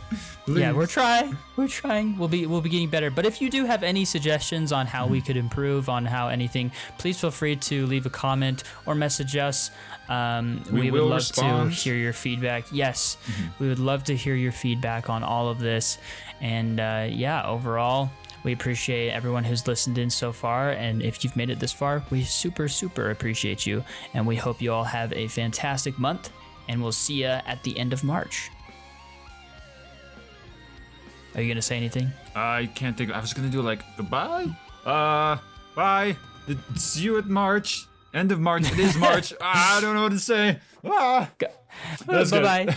Please. Yeah, we're trying. We'll be getting better. But if you do have any suggestions on how we could improve on how anything, please feel free to leave a comment or message us. We would love to hear your feedback. Yes, we would love to hear your feedback on all of this. And overall, we appreciate everyone who's listened in so far. And if you've made it this far, we super, super appreciate you. And we hope you all have a fantastic month. And we'll see you at the end of March. Are you going to say anything? I can't think. I was going to do like goodbye. Bye. See you at March. End of March. It is March. I don't know what to say. Bye-bye.